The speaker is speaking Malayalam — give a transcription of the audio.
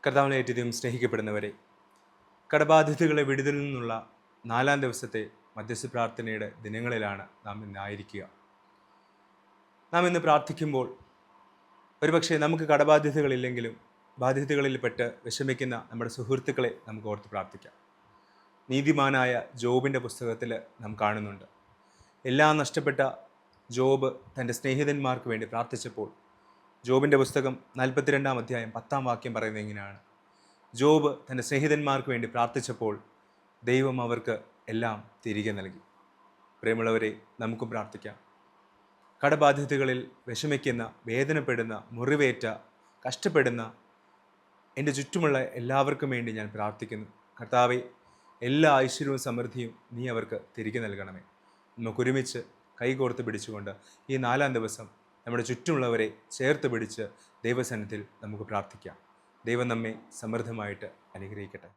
കർത്താവിനെ ഏറ്റവും സ്നേഹിക്കപ്പെടുന്നവരെ, കടബാധ്യതകളെ വിടുതലിൽ നിന്നുള്ള 4-ാം ദിവസത്തെ മധ്യസ്ഥ പ്രാർത്ഥനയുടെ ദിനങ്ങളിലാണ് നാം ഇന്നായിരിക്കുക. നാം ഇന്ന് പ്രാർത്ഥിക്കുമ്പോൾ ഒരുപക്ഷെ നമുക്ക് കടബാധ്യതകളില്ലെങ്കിലും ബാധ്യതകളിൽപ്പെട്ട് വിഷമിക്കുന്ന നമ്മുടെ സുഹൃത്തുക്കളെ നമുക്ക് ഓർത്ത് പ്രാർത്ഥിക്കാം. നീതിമാനായ ജോബിൻ്റെ പുസ്തകത്തിൽ നാം കാണുന്നുണ്ട്, എല്ലാം നഷ്ടപ്പെട്ട ജോബ് തൻ്റെ സ്നേഹിതന്മാർക്ക് വേണ്ടി പ്രാർത്ഥിച്ചപ്പോൾ ജോബിൻ്റെ പുസ്തകം 42-ാം അധ്യായം 10-ാം വാക്യം പറയുന്നത് ഇങ്ങനെയാണ്: ജോബ് തൻ്റെ സ്നേഹിതന്മാർക്ക് വേണ്ടി പ്രാർത്ഥിച്ചപ്പോൾ ദൈവം അവർക്ക് എല്ലാം തിരികെ നൽകി. പ്രിയമുള്ളവരെ, നമുക്കും പ്രാർത്ഥിക്കാം. കടബാധ്യതകളിൽ വിഷമിക്കുന്ന, വേദനപ്പെടുന്ന, മുറിവേറ്റ, കഷ്ടപ്പെടുന്ന എൻ്റെ ചുറ്റുമുള്ള എല്ലാവർക്കും വേണ്ടി ഞാൻ പ്രാർത്ഥിക്കുന്നു. കർത്താവെ, എല്ലാ ഐശ്വര്യവും സമൃദ്ധിയും നീ അവർക്ക് തിരികെ നൽകണമേ. നമുക്കൊരുമിച്ച് കൈകോർത്ത് പിടിച്ചുകൊണ്ട് ഈ 4-ാം ദിവസം നമ്മുടെ ചുറ്റുമുള്ളവരെ ചേർത്ത് പിടിച്ച് ദൈവസന്നിധിയിൽ നമുക്ക് പ്രാർത്ഥിക്കാം. ദൈവം നമ്മെ സമൃദ്ധമായിട്ട് അനുഗ്രഹിക്കട്ടെ.